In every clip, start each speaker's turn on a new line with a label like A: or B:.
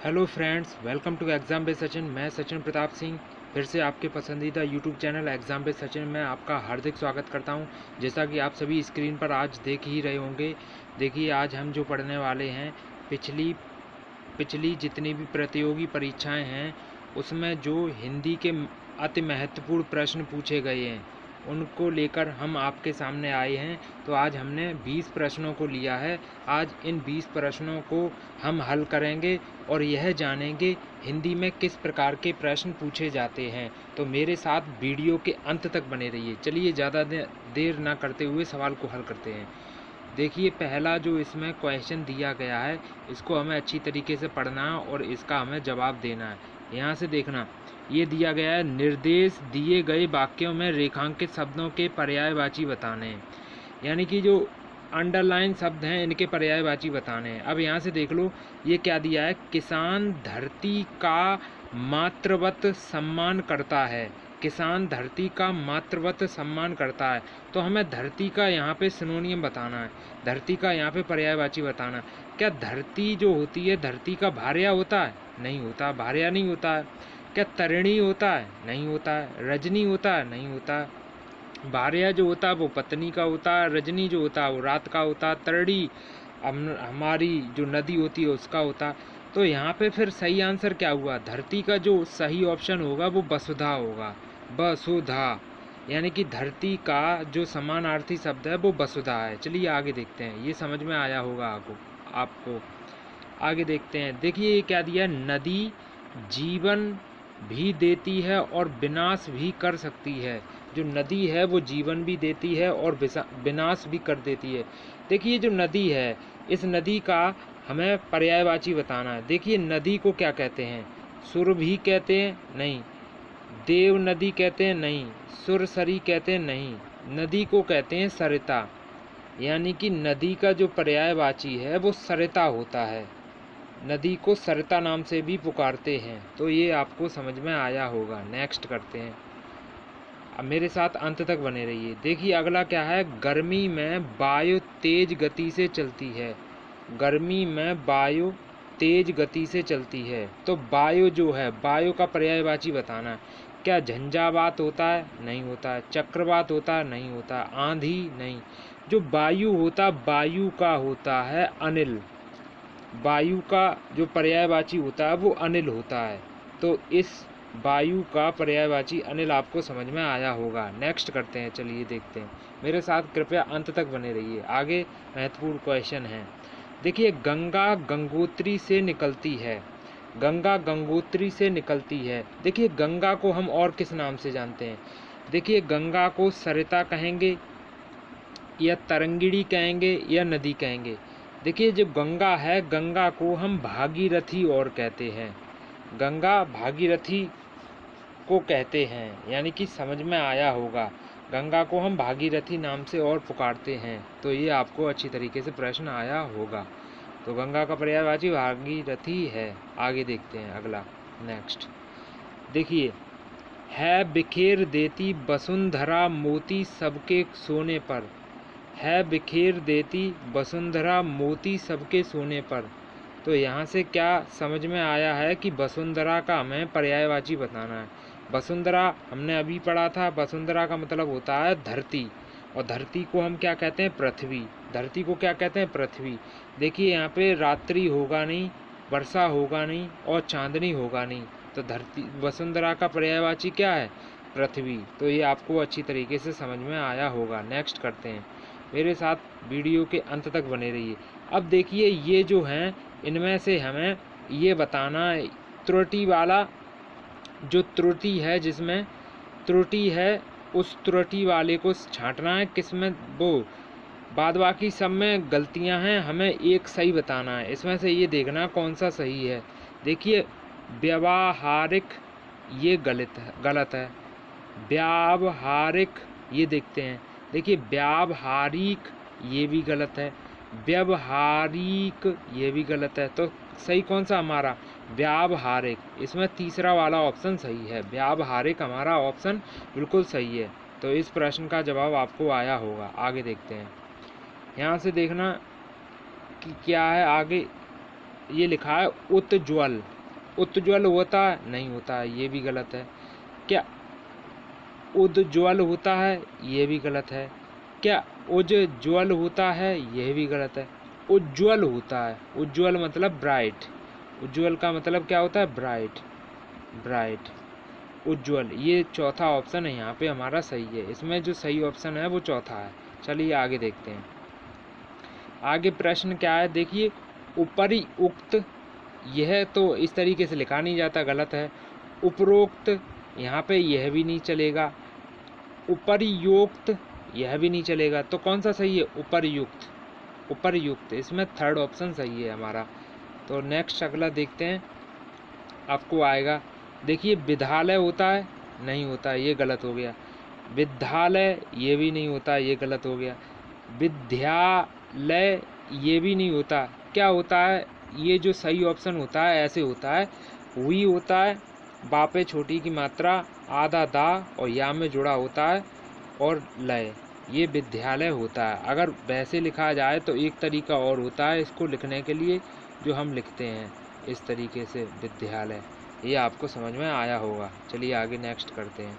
A: Hello friends, welcome to exam base Sachin. मैं सचिन प्रताप सिंह फिर से आपके पसंदीदा YouTube channel exam base Sachin में आपका हार्दिक स्वागत करता हूं। जैसा कि आप सभी स्क्रीन पर आज देख ही रहे होंगे, देखिए आज हम जो पढ़ने वाले हैं, पिछली पिछली जितनी भी प्रतियोगी परीक्षाएं हैं उसमें जो हिंदी के अति महत्वपूर्ण प्रश्न पूछे गए हैं उनको लेकर हम आपके सामने आए हैं। तो आज हमने 20 प्रश्नों को लिया है। आज इन 20 प्रश्नों को हम हल करेंगे और यह जानेंगे हिंदी में किस प्रकार के प्रश्न पूछे जाते हैं। तो मेरे साथ वीडियो के अंत तक बने रहिए। चलिए ज़्यादा देर ना करते हुए सवाल को हल करते हैं। देखिए पहला जो इसमें क्वेश्चन दिया गया है इसको हमें अच्छी तरीके से पढ़ना है और इसका हमें जवाब देना है। यहाँ से देखना, ये दिया गया है निर्देश दिए गए वाक्यों में रेखांकित शब्दों के पर्यायवाची बताने हैं, यानी कि जो अंडरलाइन शब्द हैं इनके पर्यायवाची बताने हैं। अब यहाँ से देख लो, ये क्या दिया है, किसान धरती का मातृवत सम्मान करता है। किसान धरती का मातृवत सम्मान करता है, तो हमें धरती का यहाँ पे सिनोनियम बताना है, धरती का यहाँ पे पर्यायवाची बताना है। क्या धरती जो होती है धरती का भार्या होता है? नहीं होता, भार्या नहीं होता है। क्या तरिणी होता है? नहीं होता है। रजनी होता है? नहीं होता है। भार्या जो होता है वो पत्नी का होता है, रजनी जो होता है वो रात का होता है, तरणी हमारी जो नदी होती है उसका होता है। तो यहाँ पे फिर सही आंसर क्या हुआ? धरती का जो सही ऑप्शन होगा वो वसुधा होगा, वसुधा, यानी कि धरती का जो समानार्थी शब्द है वो वसुधा है। चलिए आगे देखते हैं, ये समझ में आया होगा आपको। आगे देखते हैं, देखिए ये क्या दिया, नदी जीवन भी देती है और विनाश भी कर सकती है। जो नदी है वो जीवन भी देती है और विनाश भी कर देती है। देखिए जो नदी है, इस नदी का हमें पर्यायवाची बताना है। देखिए नदी को क्या कहते हैं? सुरभि कहते हैं? नहीं। देव नदी कहते हैं? नहीं। सुरसरी कहते हैं? नहीं। नदी को कहते हैं सरिता, यानी कि नदी का जो पर्यायवाची है वो सरिता होता है। नदी को सरिता नाम से भी पुकारते हैं। तो ये आपको समझ में आया होगा। नेक्स्ट करते हैं, अब मेरे साथ अंत तक बने रहिए। देखिए अगला क्या है, गर्मी में वायु तेज गति से चलती है। गर्मी में वायु तेज गति से चलती है, तो वायु जो है, वायु का पर्यायवाची बताना है। क्या झंझावात होता है? नहीं होता है। चक्रवात होता है? नहीं होता है। आंधी? नहीं। जो वायु होता, वायु का होता है अनिल। वायु का जो पर्यायवाची होता है वो अनिल होता है। तो इस वायु का पर्यायवाची अनिल आपको समझ में आया होगा। नेक्स्ट करते हैं, चलिए देखते हैं। मेरे साथ कृपया अंत तक बने रहिए, आगे महत्वपूर्ण क्वेश्चन है। देखिए गंगा गंगोत्री से निकलती है। गंगा गंगोत्री से निकलती है। देखिए गंगा को हम और किस नाम से जानते हैं? देखिए गंगा को सरिता कहेंगे या तरंगिणी कहेंगे या नदी कहेंगे। देखिए जो गंगा है, गंगा को हम भागीरथी और कहते हैं। गंगा भागीरथी को कहते हैं, यानी कि समझ में आया होगा। गंगा को हम भागीरथी नाम से और पुकारते हैं। तो ये आपको अच्छी तरीके से प्रश्न आया होगा। तो गंगा का पर्यायवाची भागीरथी है। आगे देखते हैं अगला, नेक्स्ट। देखिए, है बिखेर देती वसुंधरा मोती सबके सोने पर। है बिखेर देती वसुंधरा मोती सबके सोने पर। तो यहाँ से क्या समझ में आया है कि वसुंधरा का हमें पर्यायवाची बताना है। वसुंधरा हमने अभी पढ़ा था, वसुंधरा का मतलब होता है धरती, और धरती को हम क्या कहते हैं? पृथ्वी। धरती को क्या कहते हैं? पृथ्वी। देखिए यहाँ पे रात्रि होगा नहीं, वर्षा होगा नहीं और चांदनी होगा नहीं, तो धरती, वसुंधरा का पर्यायवाची क्या है? पृथ्वी। तो ये आपको अच्छी तरीके से समझ में आया होगा। नेक्स्ट करते हैं, मेरे साथ वीडियो के अंत तक बने रहिए। अब देखिए ये जो हैं इनमें से हमें ये बताना है, त्रुटि वाला जो त्रुटि है, जिसमें त्रुटि है उस त्रुटि वाले को छांटना है। किसमें? वो बाद बाकी सब में गलतियां हैं, हमें एक सही बताना है। इसमें से ये देखना कौन सा सही है। देखिए व्यावहारिक, ये गलत है। व्यावहारिक, ये देखते हैं। देखिए व्यावहारिक, ये भी गलत है। व्यवहारिक, ये भी गलत है। तो सही कौन सा हमारा? व्यावहारिक। इसमें तीसरा वाला ऑप्शन सही है। व्यावहारिक हमारा ऑप्शन बिल्कुल सही है। तो इस प्रश्न का जवाब आपको आया होगा। आगे देखते हैं, यहाँ से देखना कि क्या है आगे। ये लिखा है उज्ज्वल। उज्ज्वल होता है, नहीं होता है, ये भी गलत है। क्या उज्ज्वल होता है, ये भी गलत है। क्या उज्ज्वल होता है, यह भी गलत है। उज्ज्वल होता है, उज्ज्वल मतलब ब्राइट, उज्ज्वल का मतलब क्या होता है, ब्राइट, ब्राइट, उज्ज्वल, ये चौथा ऑप्शन है यहाँ पे हमारा सही है। इसमें जो सही ऑप्शन है वो चौथा है। चलिए आगे देखते हैं। आगे प्रश्न क्या है, देखिए, उपरिउक्त, यह तो इस तरीके से लिखा नहीं जाता, गलत है। उपरोक्त, यहाँ पे यह भी नहीं चलेगा। उपर्युक्त, यह भी नहीं चलेगा। तो कौन सा सही है, उपर्युक्त, उपर्युक्त, इसमें थर्ड ऑप्शन सही है हमारा। तो नेक्स्ट अगला देखते हैं, आपको आएगा। देखिए, विद्यालय होता है, नहीं होता, ये गलत हो गया। विद्यालय, ये भी नहीं होता, ये गलत हो गया। विद्यालय, ये भी नहीं होता। क्या होता है, ये जो सही ऑप्शन होता है ऐसे होता है, हुई होता है, बापे छोटी की मात्रा, आधा दा और या में जुड़ा होता है और लय, ये विद्यालय होता है। अगर वैसे लिखा जाए तो एक तरीका और होता है इसको लिखने के लिए, जो हम लिखते हैं इस तरीके से, विद्यालय। ये आपको समझ में आया होगा। चलिए आगे नेक्स्ट करते हैं।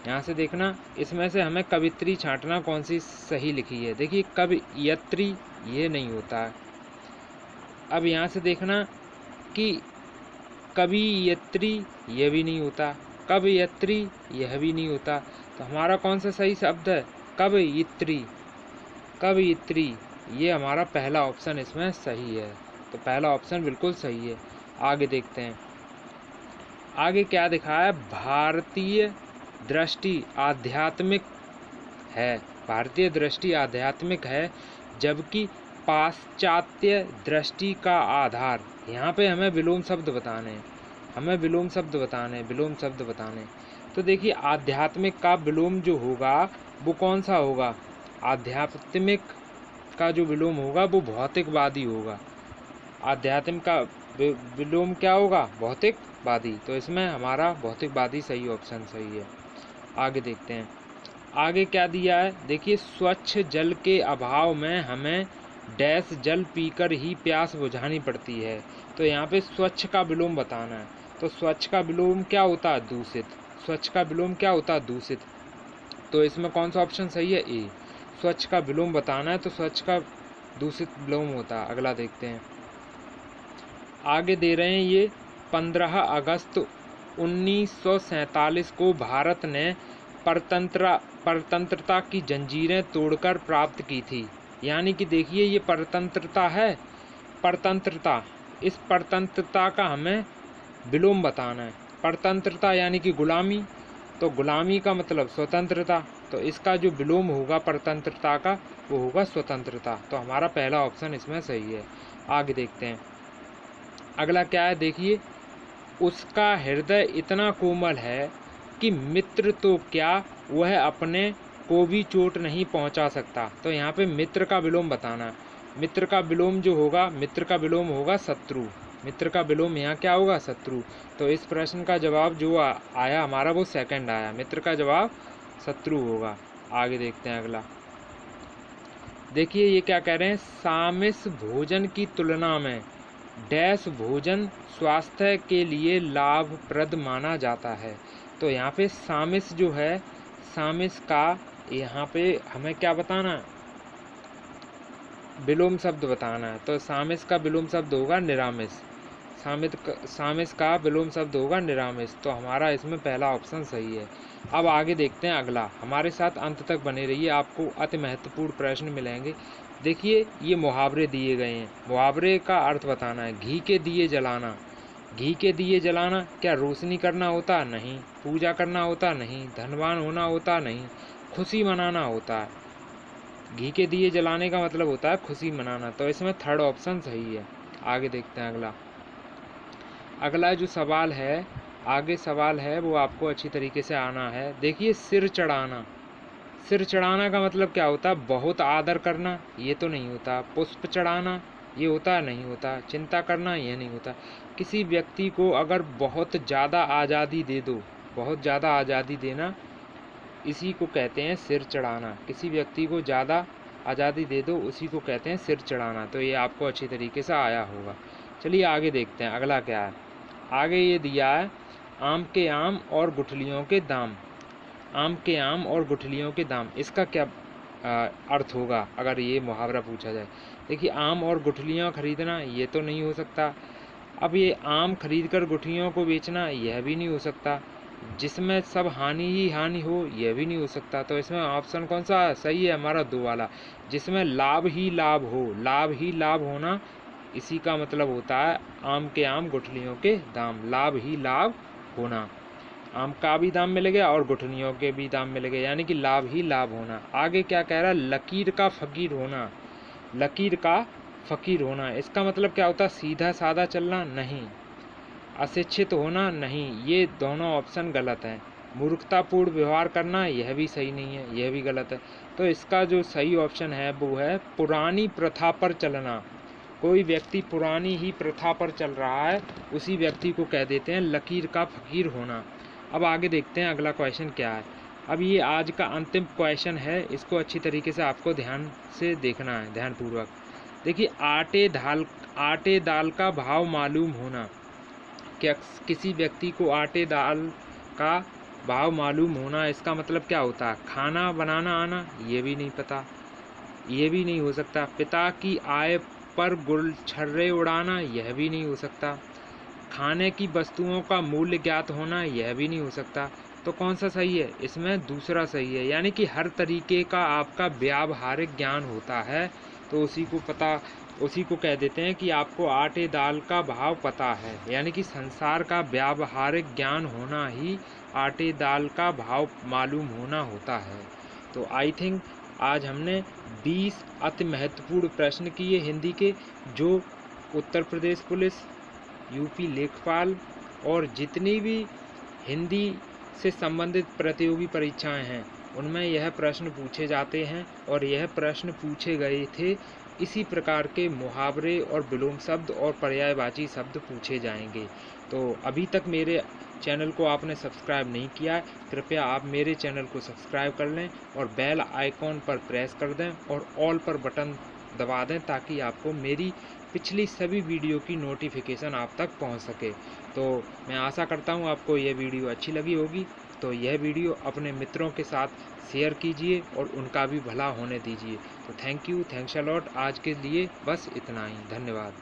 A: यहाँ से देखना, इसमें से हमें कवित्री छांटना कौन सी सही लिखी है। देखिए, कवियत्री, ये नहीं होता है। अब यहाँ से देखना कि कवियत्री, ये भी नहीं होता। कवियत्री, यह भी नहीं होता। तो हमारा कौन सा सही शब्द है, कवियत्री, कवियत्री, ये हमारा पहला ऑप्शन इसमें सही है। तो पहला ऑप्शन बिल्कुल सही है। आगे देखते हैं। आगे क्या दिखाया है, भारतीय दृष्टि आध्यात्मिक है, भारतीय दृष्टि आध्यात्मिक है, जबकि पाश्चात्य दृष्टि का आधार। यहाँ पे हमें विलोम शब्द बताने हैं, हमें विलोम शब्द बताने हैं, विलोम शब्द बताने। तो देखिए, आध्यात्मिक का विलोम जो होगा वो कौन सा होगा, आध्यात्मिक का जो विलोम होगा वो भौतिकवादी होगा। आध्यात्म का विलोम क्या होगा, भौतिकवादी। तो इसमें हमारा भौतिकवादी सही ऑप्शन सही है। आगे देखते हैं। आगे क्या दिया है, देखिए, स्वच्छ जल के अभाव में हमें डैश जल पीकर ही प्यास बुझानी पड़ती है। तो यहाँ पे स्वच्छ का विलोम बताना है। तो स्वच्छ का विलोम क्या होता है, दूषित, स्वच्छ का विलोम क्या होता है, दूषित। तो इसमें कौन सा ऑप्शन सही है, ए, स्वच्छ का विलोम बताना है तो स्वच्छ का दूषित विलोम होता है। अगला देखते हैं। आगे दे रहे हैं ये, 15 अगस्त 1947 को भारत ने परतंत्रता की जंजीरें तोड़कर प्राप्त की थी। यानी कि देखिए, ये परतंत्रता है, परतंत्रता, इस परतंत्रता का हमें विलोम बताना है। परतंत्रता यानी कि गुलामी, तो गुलामी का मतलब स्वतंत्रता, तो इसका जो विलोम होगा परतंत्रता का वो होगा स्वतंत्रता। तो हमारा पहला ऑप्शन इसमें सही है। आगे देखते हैं। अगला क्या है, देखिए, उसका हृदय इतना कोमल है कि मित्र तो क्या, वह अपने को भी चोट नहीं पहुंचा सकता। तो यहाँ पे मित्र का विलोम बताना है। मित्र का विलोम जो होगा, मित्र का विलोम होगा शत्रु, मित्र का विलोम यहाँ क्या होगा, शत्रु। तो इस प्रश्न का जवाब जो आया हमारा वो सेकंड आया, मित्र का जवाब शत्रु होगा। आगे देखते हैं अगला। देखिए, ये क्या कह रहे हैं, सामिस भोजन की तुलना में डैश भोजन स्वास्थ्य के लिए लाभप्रद माना जाता है। तो यहाँ पे सामिस जो है, सामिस का यहाँ पे हमें क्या बताना, विलोम शब्द बताना है। तो सामिस का विलोम शब्द होगा निरामिस, सामिस का विलोम शब्द होगा निरामिस। तो हमारा इसमें पहला ऑप्शन सही है। अब आगे देखते हैं अगला, हमारे साथ अंत तक बने रहिए, आपको अति महत्वपूर्ण प्रश्न मिलेंगे। देखिए, ये मुहावरे दिए गए हैं, मुहावरे का अर्थ बताना है। घी के दिए जलाना, घी के दिए जलाना क्या रोशनी करना होता, नहीं। पूजा करना होता, नहीं। धनवान होना होता, नहीं। खुशी मनाना होता है। घी के दिए जलाने का मतलब होता है खुशी मनाना। तो इसमें थर्ड ऑप्शन सही है। आगे देखते हैं अगला। अगला जो सवाल है, आगे सवाल है वो आपको अच्छी तरीके से आना है। देखिए, सिर चढ़ाना, सिर चढ़ाना का मतलब क्या होता है, बहुत आदर करना, ये तो नहीं होता। पुष्प चढ़ाना, ये होता है, नहीं होता। चिंता करना, ये नहीं होता। किसी व्यक्ति को अगर बहुत ज़्यादा आज़ादी दे दो, बहुत ज़्यादा आज़ादी देना, इसी को कहते हैं सिर चढ़ाना। किसी व्यक्ति को ज़्यादा आज़ादी दे दो, उसी को कहते हैं सिर चढ़ाना। तो ये आपको अच्छी तरीके से आया होगा। चलिए आगे देखते हैं अगला क्या है। आगे ये दिया है आम के आम और गुठलियों के दाम। आम के आम और गुठलियों के दाम, इसका क्या अर्थ होगा अगर ये मुहावरा पूछा जाए। देखिए, आम और गुठलियाँ खरीदना ये तो नहीं हो सकता। अब ये आम खरीद कर गुठलियों को बेचना यह भी नहीं हो सकता। जिसमें सब हानि ही हानि हो यह भी नहीं हो सकता। तो इसमें ऑप्शन कौन सा सही है हमारा? 2 वाला, जिसमें लाभ ही लाभ हो। लाभ ही लाभ होना, इसी का मतलब होता है आम के आम गुठलियों के दाम। लाभ ही लाभ होना, आम का भी दाम मिल गया और गुठलियों के भी दाम मिल गए, यानी कि लाभ ही लाभ होना। आगे क्या कह रहा है? लकीर का फकीर होना। लकीर का फकीर होना, इसका मतलब क्या होता है? सीधा साधा चलना? नहीं। अशिक्षित होना? नहीं। ये दोनों ऑप्शन गलत हैं। मूर्खतापूर्ण व्यवहार करना, यह भी सही नहीं है, यह भी गलत है। तो इसका जो सही ऑप्शन है वो है पुरानी प्रथा पर चलना। कोई व्यक्ति पुरानी ही प्रथा पर चल रहा है, उसी व्यक्ति को कह देते हैं लकीर का फकीर होना। अब आगे देखते हैं अगला क्वेश्चन क्या है। अब ये आज का अंतिम क्वेश्चन है, इसको अच्छी तरीके से आपको ध्यान से देखना है, ध्यानपूर्वक। देखिए, आटे दाल का भाव मालूम होना। क्या किसी व्यक्ति को आटे दाल का भाव मालूम होना, इसका मतलब क्या होता है? खाना बनाना आना, ये भी नहीं पता, ये भी नहीं हो सकता। पिता की आय पर गुलछर्रे उड़ाना, यह भी नहीं हो सकता। खाने की वस्तुओं का मूल्य ज्ञात होना, यह भी नहीं हो सकता। तो कौन सा सही है? इसमें दूसरा सही है, यानी कि हर तरीके का आपका व्यावहारिक ज्ञान होता है, तो उसी को कह देते हैं कि आपको आटे दाल का भाव पता है। यानी कि संसार का व्यावहारिक ज्ञान होना ही आटे दाल का भाव मालूम होना होता है। तो आई थिंक आज हमने 20 अति महत्वपूर्ण प्रश्न किए हिंदी के, जो उत्तर प्रदेश पुलिस, यूपी लेखपाल और जितनी भी हिंदी से संबंधित प्रतियोगी परीक्षाएं हैं उनमें यह प्रश्न पूछे जाते हैं। और यह प्रश्न पूछे गए थे, इसी प्रकार के मुहावरे और विलोम शब्द और पर्यायवाची शब्द पूछे जाएंगे। तो अभी तक मेरे चैनल को आपने सब्सक्राइब नहीं किया है, कृपया आप मेरे चैनल को सब्सक्राइब कर लें और बेल आइकॉन पर प्रेस कर दें और ऑल पर बटन दबा दें, ताकि आपको मेरी पिछली सभी वीडियो की नोटिफिकेशन आप तक पहुंच सके। तो मैं आशा करता हूं आपको यह वीडियो अच्छी लगी होगी। तो यह वीडियो अपने मित्रों के साथ शेयर कीजिए और उनका भी भला होने दीजिए। तो thank you, thanks a lot. आज के लिए बस इतना ही, धन्यवाद।